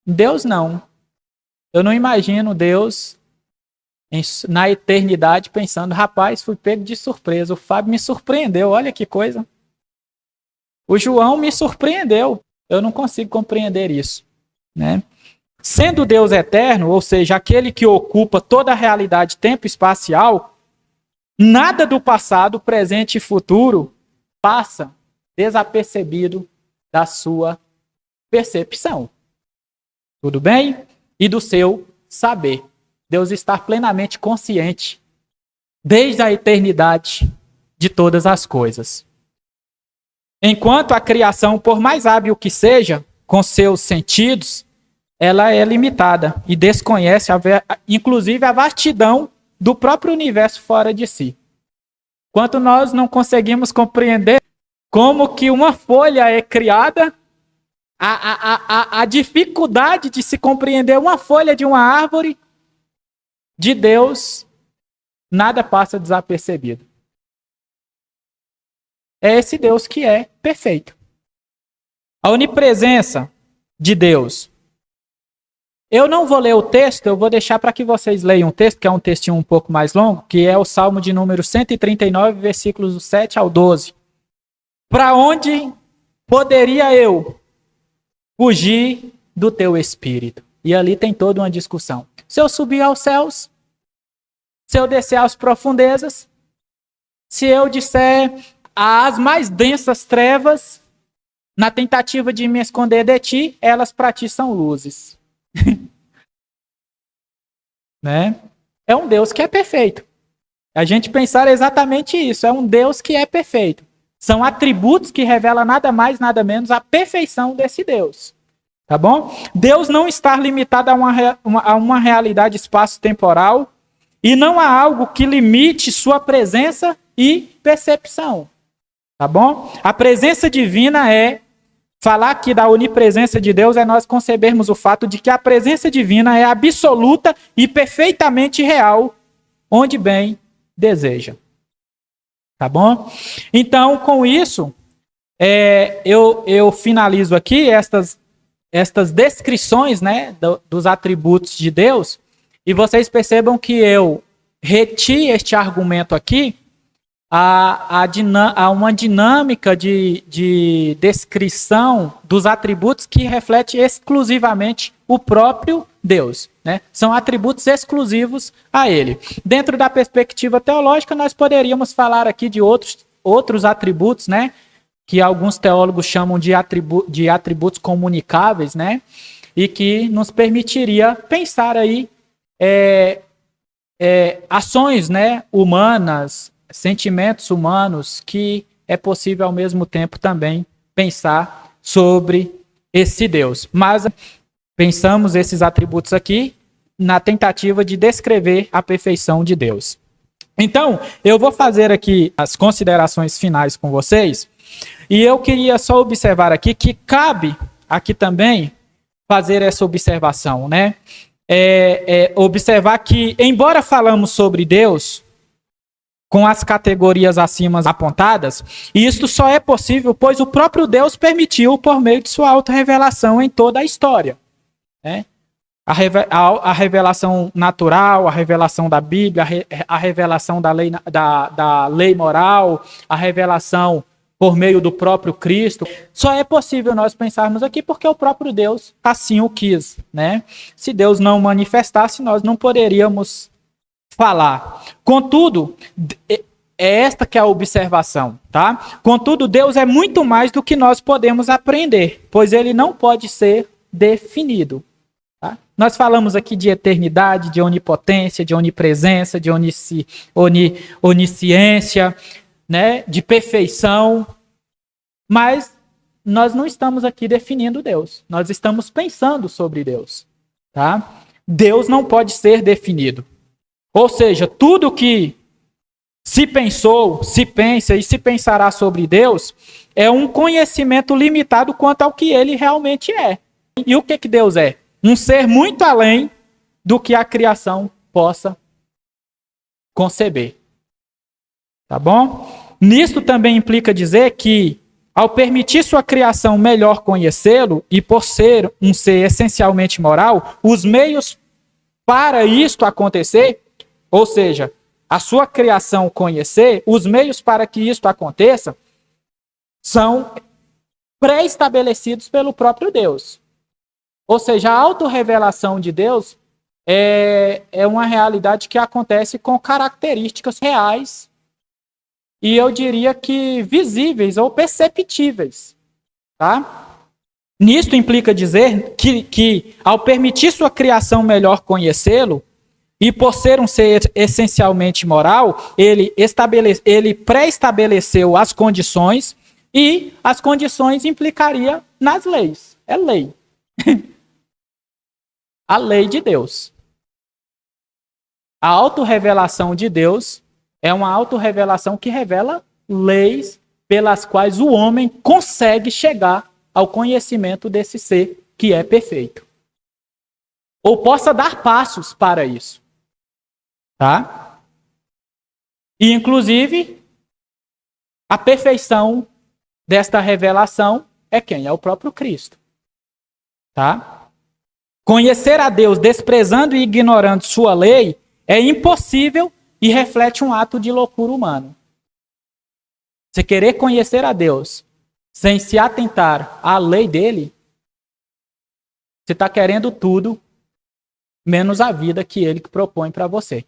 Deus não. Eu não imagino Deus na eternidade pensando, rapaz, fui pego de surpresa, o Fábio me surpreendeu, olha que coisa. O João me surpreendeu, eu não consigo compreender isso, né? Sendo Deus eterno, ou seja, aquele que ocupa toda a realidade tempo-espacial, nada do passado, presente e futuro passa desapercebido da sua percepção. Tudo bem? E do seu saber. Deus está plenamente consciente desde a eternidade de todas as coisas. Enquanto a criação, por mais hábil que seja, com seus sentidos, ela é limitada e desconhece, inclusive, a vastidão do próprio universo fora de si. Enquanto nós não conseguimos compreender como que uma folha é criada, a dificuldade de se compreender uma folha de uma árvore, de Deus, nada passa desapercebido. É esse Deus que é perfeito. A onipresença de Deus. Eu não vou ler o texto, eu vou deixar para que vocês leiam o texto, que é um textinho um pouco mais longo, que é o Salmo de número 139, versículos do 7 ao 12. Para onde poderia eu fugir do teu espírito? E ali tem toda uma discussão. Se eu subir aos céus, se eu descer às profundezas, se eu disser às mais densas trevas, na tentativa de me esconder de ti, elas para ti são luzes. Né? É um Deus que é perfeito. A gente pensar exatamente isso, é um Deus que é perfeito. São atributos que revelam nada mais, nada menos a perfeição desse Deus. Tá bom? Deus não está limitado a uma realidade espaço-temporal e não há algo que limite sua presença e percepção. Tá bom? A presença divina falar aqui da onipresença de Deus é nós concebermos o fato de que a presença divina é absoluta e perfeitamente real, onde bem deseja. Tá bom? Então, com isso, eu finalizo aqui estas descrições, né, dos atributos de Deus, e vocês percebam que eu reti este argumento aqui a uma dinâmica de descrição dos atributos que reflete exclusivamente o próprio Deus, né? São atributos exclusivos a ele. Dentro da perspectiva teológica, nós poderíamos falar aqui de outros atributos, né? Que alguns teólogos chamam de atributos comunicáveis, né? E que nos permitiria pensar aí ações, né, humanas, sentimentos humanos, que é possível ao mesmo tempo também pensar sobre esse Deus. Mas pensamos esses atributos aqui na tentativa de descrever a perfeição de Deus. Então, eu vou fazer aqui as considerações finais com vocês, e eu queria só observar aqui que cabe aqui também fazer essa observação, né? Observar que, embora falamos sobre Deus com as categorias acima apontadas, isto só é possível pois o próprio Deus permitiu por meio de sua autorrevelação em toda a história, né? A revelação natural, a revelação da Bíblia, a revelação da lei moral, a revelação por meio do próprio Cristo. Só é possível nós pensarmos aqui porque o próprio Deus assim o quis, né? Se Deus não manifestasse, nós não poderíamos falar. Contudo, é esta que é a observação, tá? Contudo, Deus é muito mais do que nós podemos aprender, pois ele não pode ser definido. Tá? Nós falamos aqui de eternidade, de onipotência, de onipresença, de onisciência, né? De perfeição, mas nós não estamos aqui definindo Deus. Nós estamos pensando sobre Deus. Tá? Deus não pode ser definido. Ou seja, tudo que se pensou, se pensa e se pensará sobre Deus é um conhecimento limitado quanto ao que ele realmente é. E o que Deus é? Um ser muito além do que a criação possa conceber. Tá bom? Nisto também implica dizer que, ao permitir sua criação melhor conhecê-lo, e por ser um ser essencialmente moral, os meios para isto acontecer, ou seja, a sua criação conhecer, os meios para que isto aconteça, são pré-estabelecidos pelo próprio Deus. Ou seja, a autorrevelação de Deus é uma realidade que acontece com características reais e eu diria que visíveis ou perceptíveis. Tá? Nisto implica dizer que ao permitir sua criação melhor conhecê-lo, e por ser um ser essencialmente moral, ele pré-estabeleceu as condições e as condições implicaria nas leis. É lei. A lei de Deus. A autorrevelação de Deus é uma autorrevelação que revela leis pelas quais o homem consegue chegar ao conhecimento desse ser que é perfeito. Ou possa dar passos para isso. Tá? E, inclusive, a perfeição desta revelação é quem? É o próprio Cristo. Tá? Conhecer a Deus desprezando e ignorando sua lei é impossível e reflete um ato de loucura humana. Você querer conhecer a Deus sem se atentar à lei dele, você está querendo tudo menos a vida que ele propõe para você.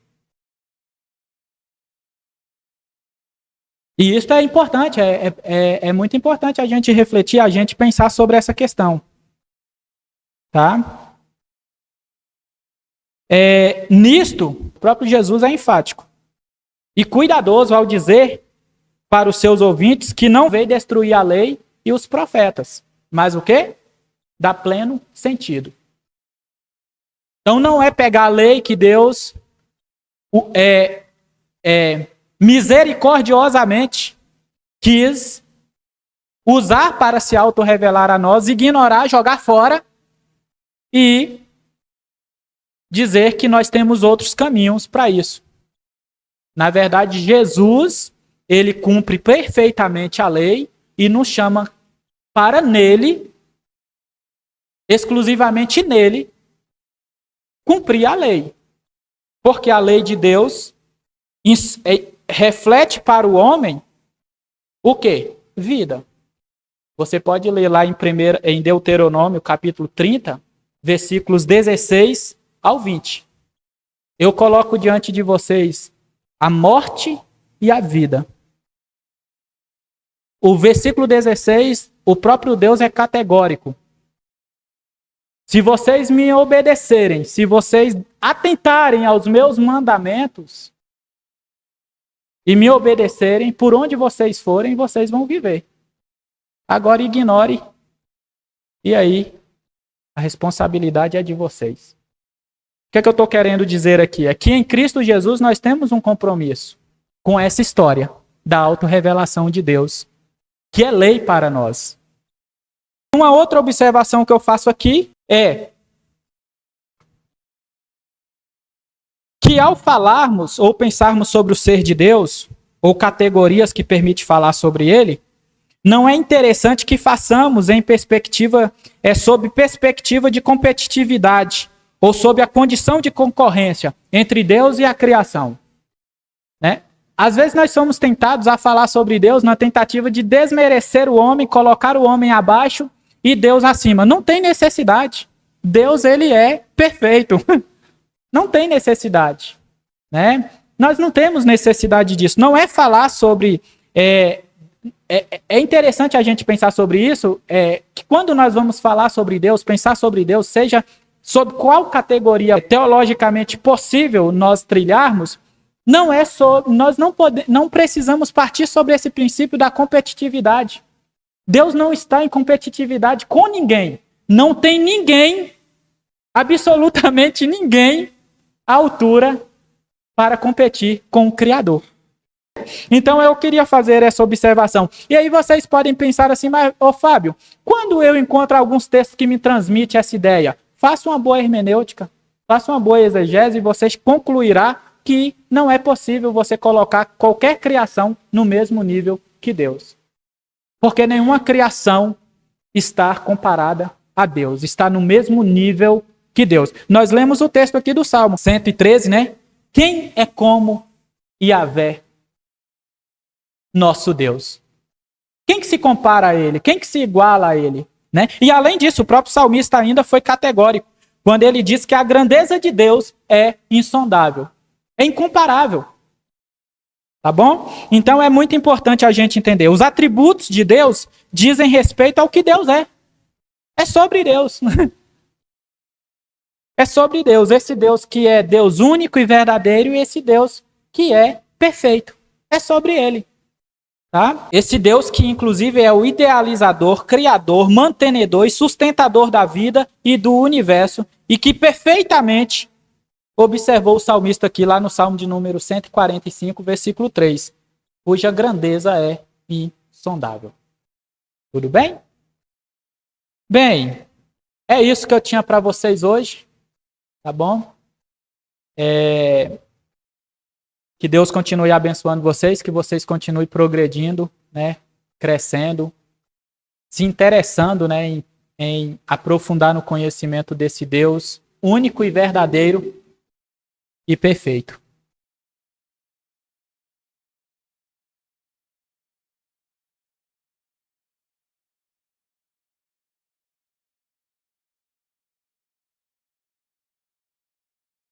E isso é importante, é muito importante a gente refletir, a gente pensar sobre essa questão. Tá? Nisto, o próprio Jesus é enfático e cuidadoso ao dizer para os seus ouvintes que não veio destruir a lei e os profetas, mas o quê? Dá pleno sentido. Então não é pegar a lei que Deus misericordiosamente quis usar para se autorrevelar a nós, ignorar, jogar fora e dizer que nós temos outros caminhos para isso. Na verdade, Jesus, ele cumpre perfeitamente a lei e nos chama para nele, exclusivamente nele, cumprir a lei. Porque a lei de Deus reflete para o homem o quê? Vida. Você pode ler lá em Deuteronômio, capítulo 30, versículos 16 ao 20. Eu coloco diante de vocês a morte e a vida. O versículo 16, o próprio Deus é categórico. Se vocês me obedecerem, se vocês atentarem aos meus mandamentos e me obedecerem, por onde vocês forem, vocês vão viver. Agora ignore. E aí, a responsabilidade é de vocês. O que é que eu estou querendo dizer aqui? É que em Cristo Jesus nós temos um compromisso com essa história da autorrevelação de Deus, que é lei para nós. Uma outra observação que eu faço aqui é que ao falarmos ou pensarmos sobre o ser de Deus, ou categorias que permitem falar sobre ele, não é interessante que façamos sob perspectiva de competitividade, ou sob a condição de concorrência entre Deus e a criação. Né? Às vezes nós somos tentados a falar sobre Deus na tentativa de desmerecer o homem, colocar o homem abaixo e Deus acima. Não tem necessidade. Deus, ele é perfeito. Não tem necessidade. Né? Nós não temos necessidade disso. Não é falar sobre... É interessante a gente pensar sobre isso, que quando nós vamos falar sobre Deus, pensar sobre Deus, seja sob qual categoria teologicamente possível nós trilharmos, nós não precisamos partir sobre esse princípio da competitividade. Deus não está em competitividade com ninguém. Não tem ninguém, absolutamente ninguém, à altura para competir com o Criador. Então eu queria fazer essa observação. E aí vocês podem pensar assim, mas, Fábio, quando eu encontro alguns textos que me transmitem essa ideia, faça uma boa hermenêutica, faça uma boa exegese e você concluirá que não é possível você colocar qualquer criação no mesmo nível que Deus. Porque nenhuma criação está comparada a Deus, está no mesmo nível que Deus. Nós lemos o texto aqui do Salmo 113, né? Quem é como Yahvé, nosso Deus? Quem que se compara a ele? Quem que se iguala a ele? Né? E além disso, o próprio salmista ainda foi categórico, quando ele diz que a grandeza de Deus é insondável, é incomparável. Tá bom? Então é muito importante a gente entender. Os atributos de Deus dizem respeito ao que Deus é. É sobre Deus. É sobre Deus. Esse Deus que é Deus único e verdadeiro e esse Deus que é perfeito. É sobre ele. Tá? Esse Deus que inclusive é o idealizador, criador, mantenedor e sustentador da vida e do universo e que perfeitamente observou o salmista aqui lá no Salmo de número 145, versículo 3, cuja grandeza é insondável. Tudo bem? Bem, é isso que eu tinha para vocês hoje, tá bom? Que Deus continue abençoando vocês, que vocês continuem progredindo, né, crescendo, se interessando, né, em aprofundar no conhecimento desse Deus único e verdadeiro e perfeito.